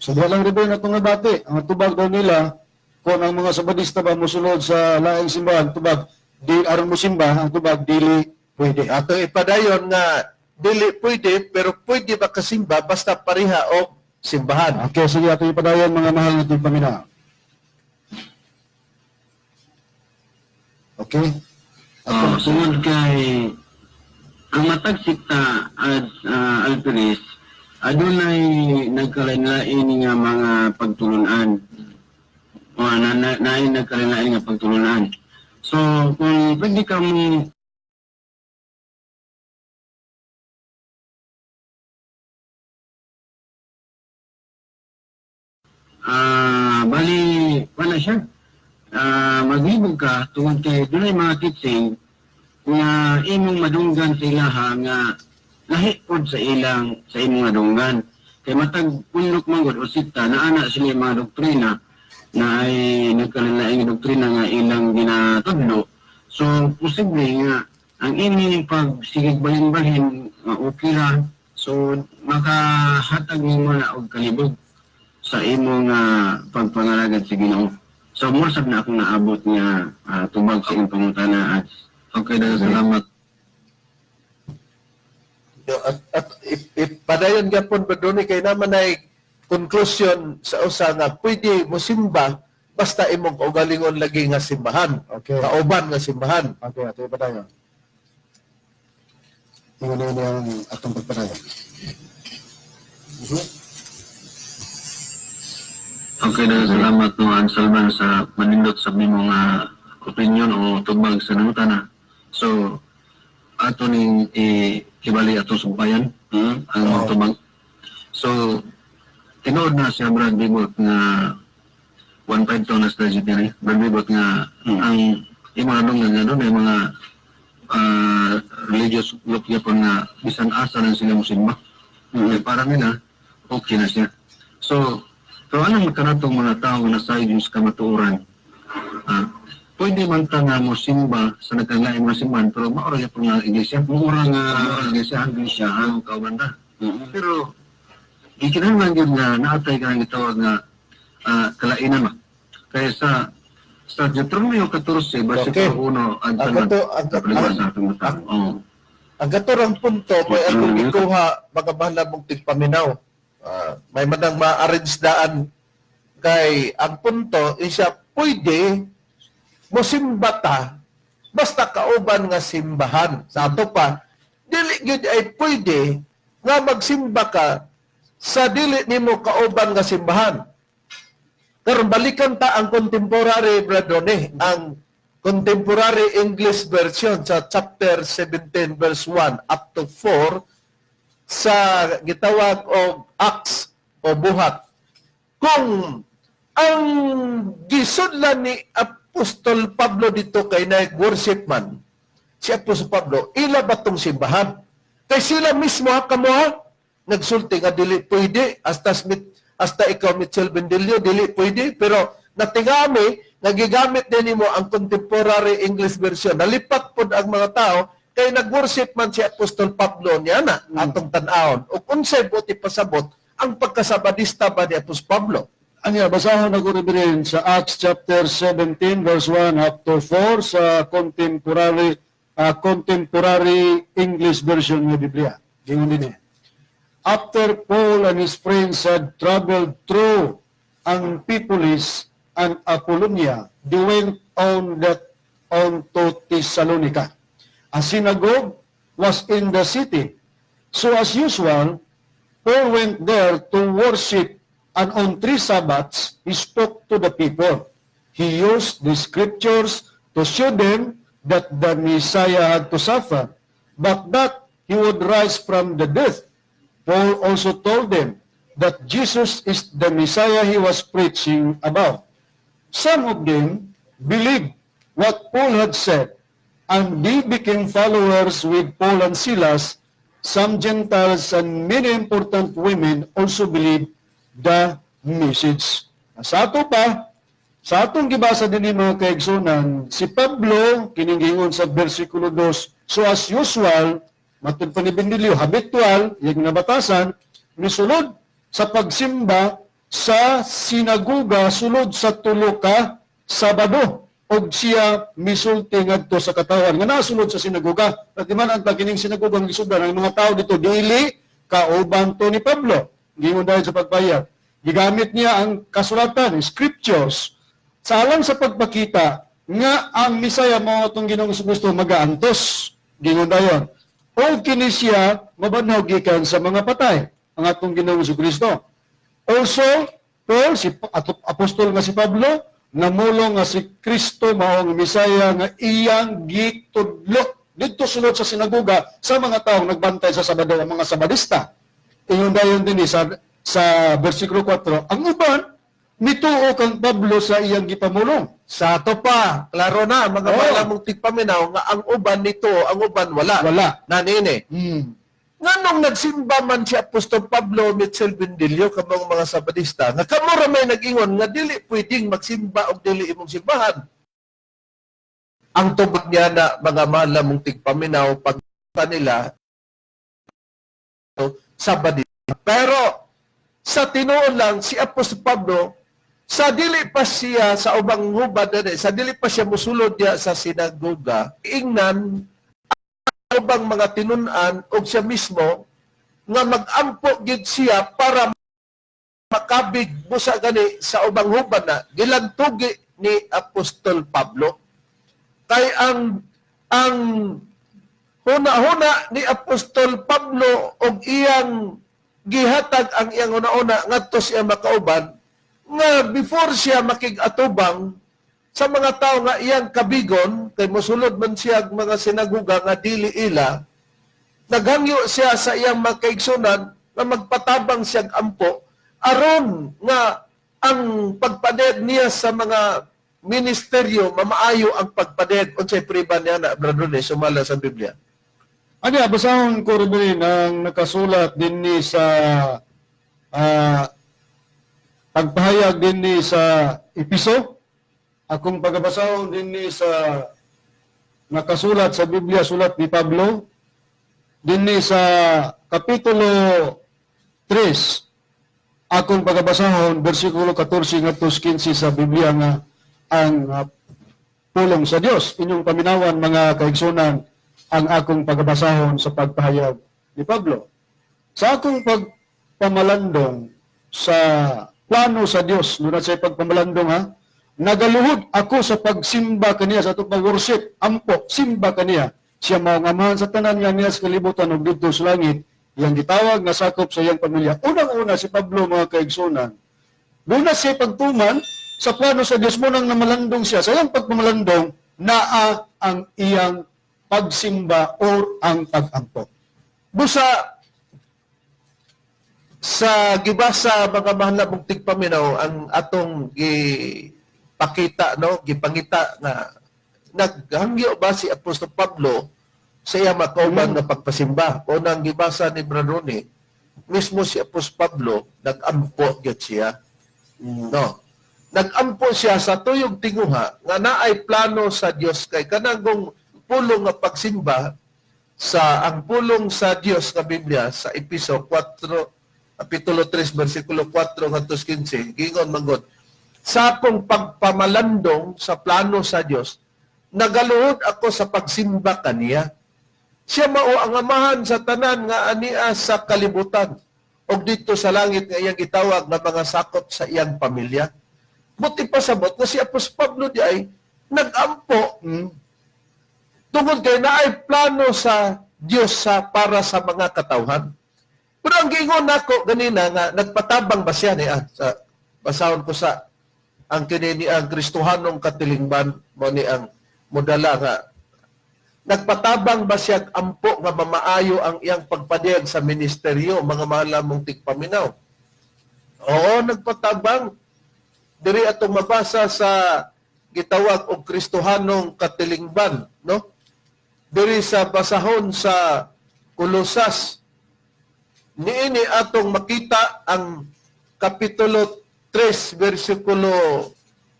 Speaker 5: So doon lang rin na itong nabati. Ang tubag daw nila, kung ang mga Sabadista ba musulod sa laing simbahan, tubag, di aron mo simba, ang tubag, dili, pwede.
Speaker 2: Ato ipadayon nga dili pwede, pero pwede ba kasimba basta pareha o simbahan.
Speaker 5: Okay, sige, ato ipadayon mga mahal na itong pamina. Okay?
Speaker 10: Sunod kay ang matag sikta at Alperes, adunay nagkalain-lain nga mga pagtulunan. Nagkalain-lain nga pagtulunan. So, kung pwede ka mo bali, wala siya. Maglibog ka tungod kay dunay mga teaching nga imong madunggan sa ilaha nga lahi pod sa imong madunggan. Kay matag punlok manggod o sikta naana sila mga doktrina na ay nagkalain nga doktrina nga ilang ginatudlo. So posible nga ang imong pagsigig balhin-balhin okay ra. So makahatag nimo na og kalibog sa imong pagpangalagad sa Ginoo. So mo sab na akong naabot nga tubag sa imong pangutana at
Speaker 9: Okay, daghang salamat.
Speaker 2: At ipadayon gyapon ba doon kay naman ay conclusion sa usa nga pwede mo simba basta imong ugalingon lagi nga simbahan.
Speaker 5: Okay.
Speaker 2: Kauban nga simbahan.
Speaker 5: Okay, ato ipadayon. Tingnan niyo ang atong pagpadayon.
Speaker 9: Okay na, salamat no Salman sa manindot sa mga opinion o tubag sa nangutana. So, ato ning ibali ato sumbayan ang mga tubag. So, tinuod na siya Brad Bibot nga 1.5 to na strategy ni Brad Bibot nga ang imanong nga doon ay mga religious look yapon nga bisan asa lang sila musimba. Para nila, okay na siya. So, anong kanatong mga tao na sa Diyos kamatuoran? Pwede man ta nga mo simba sa nagkalain mga simbahan, pero maura po nga iglesia. Maura nga iglesia, ang kaumanda. Pero, ikinahanglan yun nga naatay ka ng itawag nga kalainan ma. Kaya sa Deuteronomio 14, versikulo 1, ang
Speaker 2: Ang gaturang punto, may akong ikuha, mga mahal mong tigpaminaw. May manang ma-arrange daan kay ang punto, siya pwede mosimba ta basta kauban nga simbahan. Sa ato pa, dili gyud ay pwede nga magsimba ka sa dili nimo kauban nga simbahan. Karon balikan ta ang contemporary brethren ang contemporary English version sa chapter 17 verse 1 up to 4 sa gitawag og Acts o buhat. Kung ang gisudlan ni Apostol Pablo dito kay nag-worship man, si Apostol Pablo, ila ba tong simbahan? Kay sila mismo kamuha, nagsulti nga dili pwede, hasta ikaw Mitchell Bendelio, dili pwede, pero natingami, nagigamit din mo ang contemporary English version. Nalipat po ang mga tao, kay nag-worship man si Apostol Pablo niya na, atong tanawon. O unsay buti pasabot, ang pagkasabadista ba ni Apostol Pablo?
Speaker 5: Anya, basahon ako rin sa Acts chapter 17 verse 1 up to 4 sa contemporary English version ng Biblia. Gingon din eh. After Paul and his friends had traveled through Amphipolis and Apollonia, they went on to Thessalonica. A synagogue was in the city. So as usual, Paul went there to worship, and on 3 Sabbaths, he spoke to the people. He used the scriptures to show them that the Messiah had to suffer, but that he would rise from the dead. Paul also told them that Jesus is the Messiah he was preaching about. Some of them believed what Paul had said, and they became followers with Paul and Silas. Some Gentiles and many important women also believed the message. Sa ato pa, sa atong gibasa din ni mga kaigsunan, si Pablo, kiningingon sa versikulo 2, so as usual, matud pa ni Bendelio, habitual, yung nabatasan, misulod sa pagsimba sa sinagoga, sulod sa tulo ka Sabado, og siya misulti ngadto sa katawan nga nasulod sa sinagoga. At di man ang kining sinagoga ang gisudan ang mga tao dito dili kauban to ni Pablo. Gingon dahil sa pagbayad. Gigamit niya ang kasulatan, scriptures, sa alang sa pagpakita nga ang Misaya mo itong Ginoong Jesucristo magaantos. Gingon dayon. O kini siya mabanhaw gikan sa mga patay ang atong Ginoong Jesucristo. Also, Paul, si apostol nga si Pablo, namulong nga si Kristo maong Misaya nga iyang gitudlo dito sulod sa sinagoga sa mga taong nagbantay sa Sabado, ang mga Sabadista. Ingon dayon din sa versikulo 4, ang uban nituo kang Pablo sa iyang gipamulong.
Speaker 2: Sa ato pa, klaro na, mga malamong tigpaminaw, nga ang uban nito, ang uban wala.
Speaker 5: Wala.
Speaker 2: Nanini. Nga nung nagsimba man si Apostol Pablo, Mitchell Bendelio, kamang mga Sabadista, nga kamura may nag-ingon, nga dili pwedeng magsimba o dili imong simbahan. Ang tubag niya na mga malamong tigpaminaw, pag nila, Sabadista. Pero, sa tinuon lang, si Apostol Pablo, sa dili pa siya sa ubang hubad, sa dili pa siya musulod niya sa sinagoga, ingnan ang ubang mga tinunan o siya mismo nga mag-ampo gid siya para makabig busa gani sa ubang hubad na gilantugi ni Apostol Pablo. Kay ang huna-huna ni Apostol Pablo og iyang gihatag ang iyang una-una ngadto siya makauban nga before siya makig-atubang sa mga tao nga iyang kabigon kay mosulod man siya ang mga sinaguga nga dili ila, naghangyo siya sa iyang makaigsunan nga magpatabang siyang ampo aron nga ang pagpaded niya sa mga ministeryo mamaayo ang pagpaded unsay priba niya na Brad Ronnie sumala sa Biblia.
Speaker 5: Ano, basahon ko rin ang nakasulat din ni sa pagpahayag din ni sa Episo. Akong pagbasahon din ni sa nakasulat sa Biblia, sulat ni Pablo. Din ni sa Kapitulo 3, akong pagbasahon, versikulo 14 ngadto 15 sa Biblia nga ang pulong sa Dios. Inyong paminawan mga kaigsunan ang akong pagbasahon sa pagpahayag ni Pablo. Sa akong pagpamalandong sa plano sa Dios, doon sa pagpamalandong nagaluhod ako sa pagsimba kaniya, sa itong pag-worship, ampo, simba kaniya. Siya maungaman sa tanan nga niya sa kalibutan o dito sa langit, yang gitawag na sakop sa iyang pamilya. Unang-una si Pablo mga kaigsunan, doon na siya pagtuman sa plano sa Diyos mo nang namalandong siya. Sa iyang pagpamalandong, naa ang iyang pagsimba o ang pag-ampo.
Speaker 2: Busa sa gibasa mga mahal na mong tigpaminaw ang atong gipakita, no, gipangita na naghangyo ba si Apostol Pablo sa iya makauban nga pagpasimba. O nang gibasa ni Brad Ronnie, mismo si Apostol Pablo nagampo gyud siya. No. Nagampo siya sa tuyong tinguha nga naay plano sa Dios kay kanang pulong nga pagsimba sa ang pulong sa Dios nga Biblia sa Episo 4 Kapitulo 3, versikulo 4 hangtod 15, gingon manggod, sa akong pagpamalandong sa plano sa Dios, nagaluhod ako sa pagsimba kaniya. Siya mao ang amahan sa tanan nga ania sa kalibutan og dito sa langit nga iyang gitawag nga mga sakop sa iyang pamilya. Buti pasabot nga si Apostol Pablo di ay nagampo tungod kay naay plano sa Dios para sa mga katawhan. Pero ang gingon nako ganina nga nagpatabang ba siya niya sa basahon ko sa ang kinini ang Kristohanong katilingban mo ni ang modala nga nagpatabang ba siya ampo nga mamaayo ang iyang pagpadiyag sa ministeryo mga mahal mong tigpaminaw. Oo, nagpatabang. Diri atong mabasa sa gitawag og Kristohanong katilingban, no? Diri sa basahon sa Kolosas, niini atong makita ang Kapitulo 3, versikulo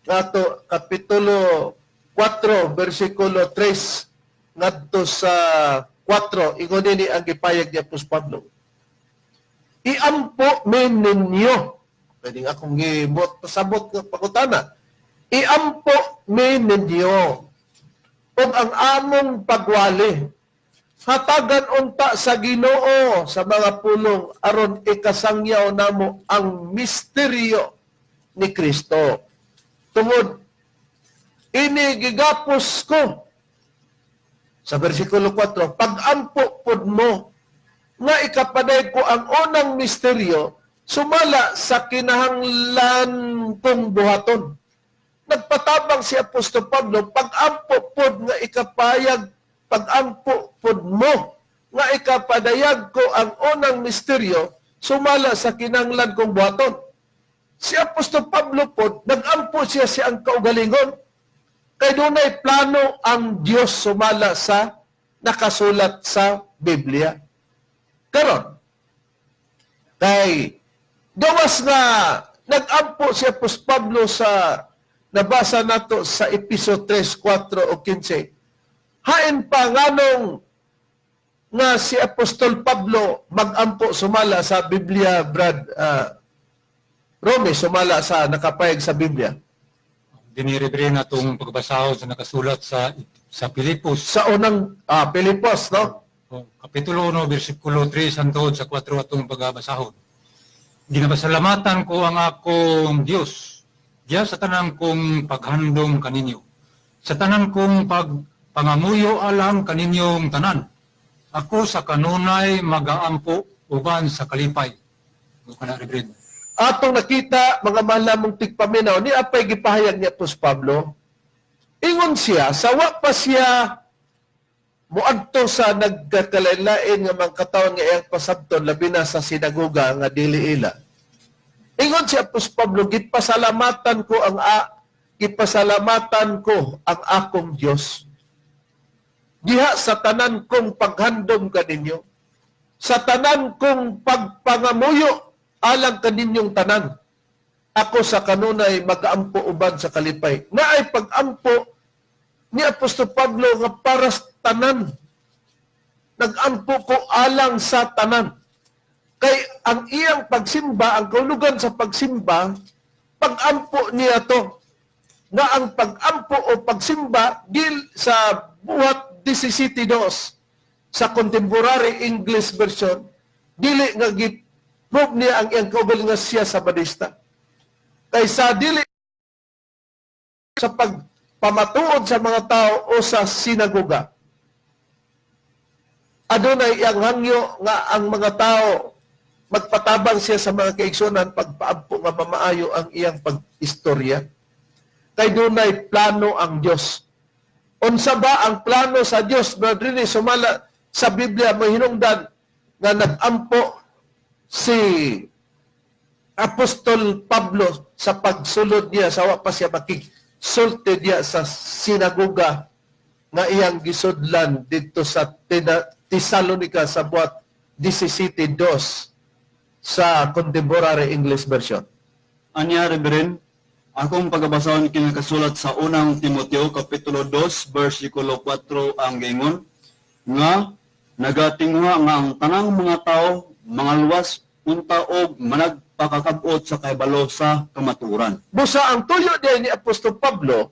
Speaker 2: ngato, Kapitulo 4, versikulo 3 ngadto sa 4, ingon ni ang gipayag ni Apostol Pablo. Iampo men ninyo. Pwedeng akong pasabot ng pagutana. Iampo men ninyo ug ang among pagwali. Hatagan unta sa Ginoo sa mga pulong aron ikasangyaw namo ang misteryo ni Kristo. Tungod ini gigapos ko sa versikulo 4, pag-ampo pod mo nga ikapaday ko ang unang misteryo sumala sa kinahanglan kong buhaton. Nagpatabang si Apostol Pablo, pag-ampo pod nga ikapayag, pag-ampo pod mo nga ikapadayag ko ang unang misteryo sumala sa kinahanglan kong buhaton. Si Apostol Pablo pod, nag-ampo siya ang kaugalingon. Kay dunay plano ang Dios sumala sa nakasulat sa Biblia. Karon, kay gawas nga nag-ampo si Apostol Pablo sa nabasa nato sa Episo 3, 4 o 15. Hain pa nganong nga si Apostol Pablo mag-ampo sumala sa Biblia, Brad Ronnie, sumala sa nakapayag sa Biblia.
Speaker 3: Diniribre na itong pagbasahon sa nakasulat sa Pilipos.
Speaker 2: Sa unang Pilipos, no?
Speaker 3: Kapitulo 1, versikulo 3 hangtod sa 4 atong pagbasahon. Ginapasalamatan ko ang akong Dios diya sa tanang kong paghandom kaninyo. Sa tanang kong pagpangamuyo alang kaninyong tanan. Ako sa kanunay mag-aampo uban sa kalipay. O kana Reverend.
Speaker 2: Atong nakita mga mahal namong tigpaminaw ni apay gipahayag ni Apostol Pablo. Ingon siya, sawa pa siya muadto sa nagkakalain nga mga katawan nga iyang pasabton labi na sa sinagoga nga dili ila. Ingon si Apostol Pablo, gipasalamatan ko ang akong Dios. Diha sa tanan kong paghandom kaninyo, sa tanan kong pagpangamuyo alang kaninyong tanan. Ako sa kanunay mag-ampo uban sa kalipay. Nga ay pag-ampo ni Apostol Pablo nga para sa tanan. Nag-ampo ko alang sa tanan. Kay ang iyang pagsimba, ang kaulugan sa pagsimba, pag-ampo niya to. Nga ang pag-ampo o pagsimba dil sa buhat 17:2 sa contemporary English version, dili nga prove niya ang iyang kaugalingon nga siya sa Badista. Kaysa dili sa pagpamatuod sa mga tao o sa sinagoga. Adunay iyang hangyo nga ang mga tao magpatabang siya sa mga kaigsunan pagpaampo nga mamaayo ang iyang pag-istorya. Kay dunay plano ang Dios. Unsa ba ang plano sa Dios? Brother, sumala sa Biblia may hinungdan nga nag-ampo si Apostol Pablo sa pagsulod niya sa wa pa siya makigsulti niya sa sinagoga nga iyang gisudlan dito sa Thessalonica sa buhat 17:2 sa contemporary English version.
Speaker 5: Anya, Reverend, akong pagbabasahon kinakasulat sa unang Timoteo, Kapitulo 2, versikulo 4 ang gingon, nga nagatingwa nga ang tanang mga tao, mga luwas, punta og managpakakabot sa kahibalo sa kamaturan.
Speaker 2: Busa ang tuyo din ni Apostol Pablo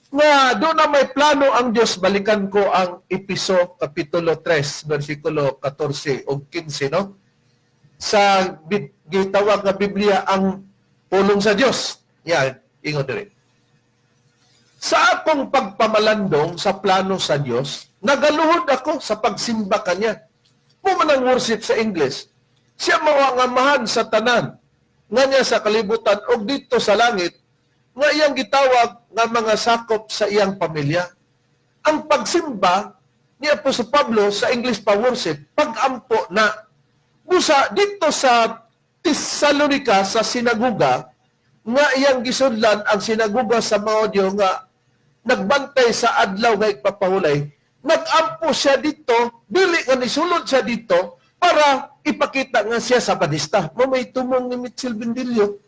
Speaker 2: nga doon na may plano ang Diyos, balikan ko ang Episo Kapitulo 3, versikulo 14 o 15, no? Sa gitawag nga Biblia ang pulong sa Diyos. Yan, ingon diri. Sa akong pagpamalandong sa plano sa Diyos, nagaluhod ako sa pagsimba kanya. Mumanang worship sa English. Siya mao ang amahan sa tanan, nga niya sa kalibutan o dito sa langit, nga iyang gitawag nga mga sakop sa iyang pamilya. Ang pagsimba ni Apostol Pablo sa English pa worship, pag-ampo na. Busa dito sa Thessalonica sa sinagoga, nga iyang gisudlan ang sinagoga sa mga Hudyo nga nagbantay sa adlaw nga ipapahulay, nag-ampo siya dito, dili nga nisulod siya dito para ipakita nga siya sa Badista. May tumong ni Mitchell Bendilio.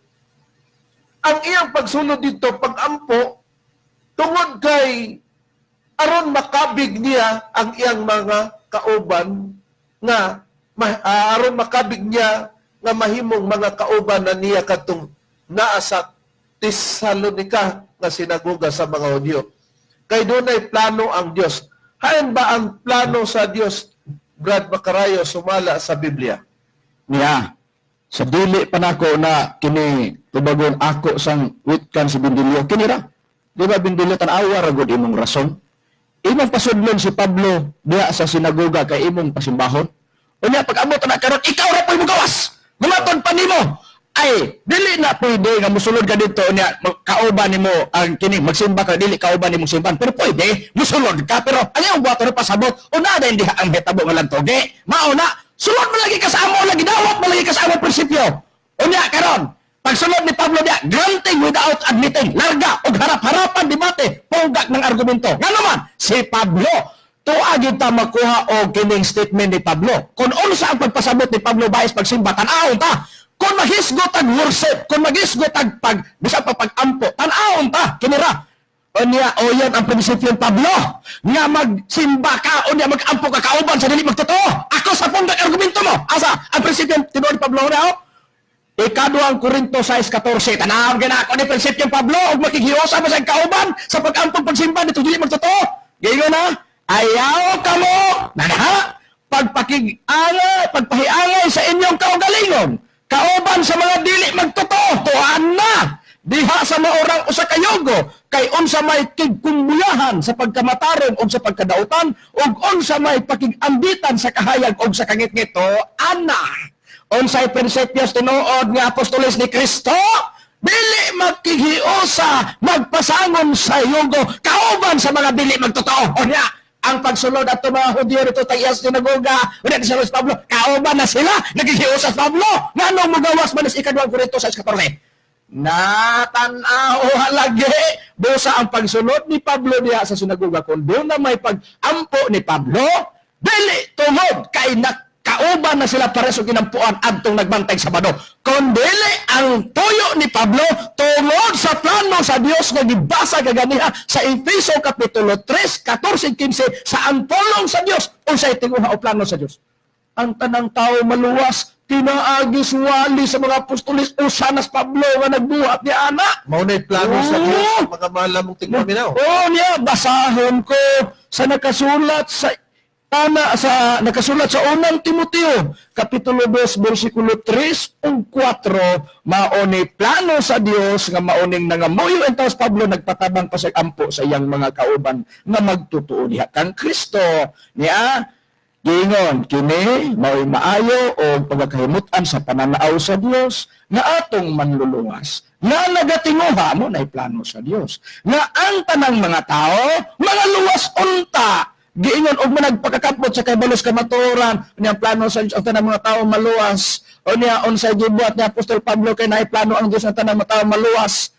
Speaker 2: Ang iyang pagsulod dito, pag-ampo, tungod kay aron makabig niya ang iyang mga kauban nga aron makabig niya nga mahimong mga kauban na niya katong naa sa Thessalonica nga sinagoga sa mga Hudyo. Kay dunay plano ang Dios. Hain ba ang plano sa Dios, Brad Macarayo, sumala sa Biblia?
Speaker 4: Niya, sa dili pa nako na kini tubagon ako sang witkan si Bindilyo. Kinira, di ba Bindilyo tanawa ragod imong rason? Imong pasudlon si Pablo diha sa sinagoga kay imong pasimbahon. Unya pag-amot na karon ikaw ra po'y mugawas. Gumaton pa nimo. Ay, dili na pwede nga musulod ka dito unya kauban nimo ang kini magsimba ka dili kauban nimo simbahan. Pero pwede musulod ka pero ang iyong buhaton na pasabot una din diha ang hitabo nga lantoge. Mao na sulod mo lagi ka sa amo lagi dawat mo lagi ka sa amo prinsipyo. Unya karon pagsulod ni Pablo diha granting without admitting larga og harap-harapan debate punggak ng argumento. Nga naman si Pablo tuagid ta makuha og kining statement ni Pablo. Kung unsa ang pagpasabot ni Pablo bahis pagsimba tan-awon ta. Kung maghisgot ang worship, kung maghisgot ang bisa pa pag-ampo, tan-awon ta kinira. O niya, o yan ang prinsipyo ni Pablo nga magsimba ka o niya mag-ampo ka kauban sa dili magtotoo. Ako sa punggak argumento mo. Asa ang prinsipyo tinuod ni Pablo na Ikaduhang Korinto 6:14. Tanawag na ako ni prinsipyo ni Pablo og makighiyosa ba sa kauban sa pag-ampo pagsimba dito dili magtotoo. Gayon na. Ayaw ka mo, nanaha, pagpahiangay sa inyong kaugalingon, kauban sa mga dili magtotoo, tuhan na, diha sa maorang usa kayogo, kay unsa may kigkumbuyahan sa pagkamataron o sa pagkadautan, o unsa may pakigambitan sa kahayag o sa kangit-ngit, ana.
Speaker 11: unsay prinsipyos tinuod nga apostoles ni Kristo, dili magkihiusa, magpasangon sa yugo, kauban sa mga dili magtotoo. O niya, ang pagsulod at mga Hudyo dito tayas sinagoga, ulit sa Luis Pablo, kauban na sila, nagkihiusa sa Pablo, nga nung magawas manis ikadwang kurito sa 14. Natanaw halagi busa ang pagsunod ni Pablo diha sa sinagoga kung doon na may pag-ampo ni Pablo, dili tungod kay kauban na sila pares og ginampuan adtong nagbantay Sabado. Kung dili ang tuyo ni Pablo tungod sa plano sa Dios nga gibasa kaganiha sa Efeso kapitulo 3, 14-15 sa ang pulong sa Dios unsay tinguha o plano sa Dios. Ang tanang tao maluwas pinaagi suwali sa mga apostoles usanas Pablo nga nagbuhat ni ana.
Speaker 2: Maunay plano sa Diyos ang mga malamong tigpaminaw.
Speaker 11: Oh, niya basahon ko sa nakasulat sa nakasulat sa unang Timoteo kapitulo 2 bersikulo 3 ug 4 mauni plano sa Dios nga mauning nangamuyo entos Pablo nagpatabang pa sa ampo sa iyang mga kauban nga magtutuo diha kang Kristo niya. Gingon, kini mao'y maayo o pagkakahimutan sa pananaaw sa Dios nga atong manluluwas. Nga nagatinguha mo na plano sa Dios. Nga ang tanang mga tao, mga luwas unta. Giingon, og managpakakapot sa kaybalos kamaturan, niya plano sa Dios, ang tanang mga tao maluwas. O niya, unsay gibuhat ni Apostol Pablo, kay naay plano ang Dios ang tanang mga tao maluwas.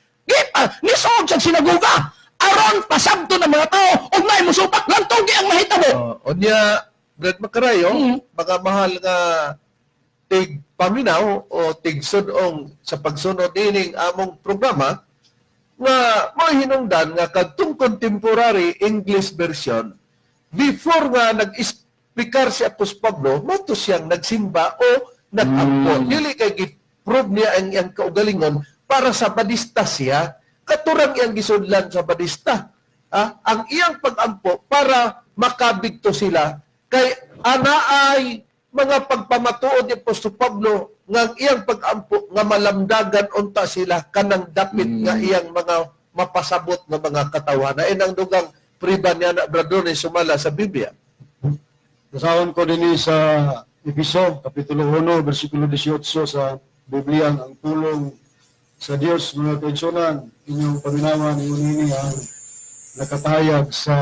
Speaker 11: Nisod sa sinagoga. Aron pasabto ng mga tao, og may musupak, lantogi ang mahitabo.
Speaker 2: O niya, Brad Macarayo, mga mahal nga tig paminaw o tig sunong sa pagsunod ining among programa nga mahinungdan nga kadtong contemporary English version before nga nag-speaker si Apostol Pablo mato siyang nagsimba o nag-ampo. Dili kay gi-prove niya ang iyang kaugalingon para sa badista siya katurang iyang gisudlan sa badista. Ang iyang pag-ampo para makabigto sila kay ana ay mga pagpamatuod ni Apostol Pablo nga iyang pag-ampo nga malamdagan unta sila kanang dapit nga iyang mga mapasabot nga mga katawanan. Inang dugang priba niya na bradone sumala sa Biblia.
Speaker 5: Basahon ko din sa Efeso kapitulo 1 bersikulo 18 sa Biblia ang tulong sa Dios mga kaigsunan inyong paminawan ini ang nakatayag sa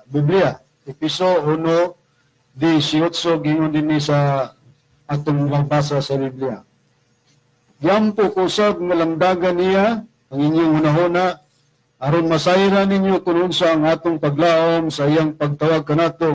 Speaker 5: Biblia. Efeso 1 18 gingon din sa atong magbasa sa Biblia. Yampo ko sab nga lamdagan niya ang inyong hunahuna aron masayran ninyo kung unsa ang atong paglaom sa iyang pagtawag kanato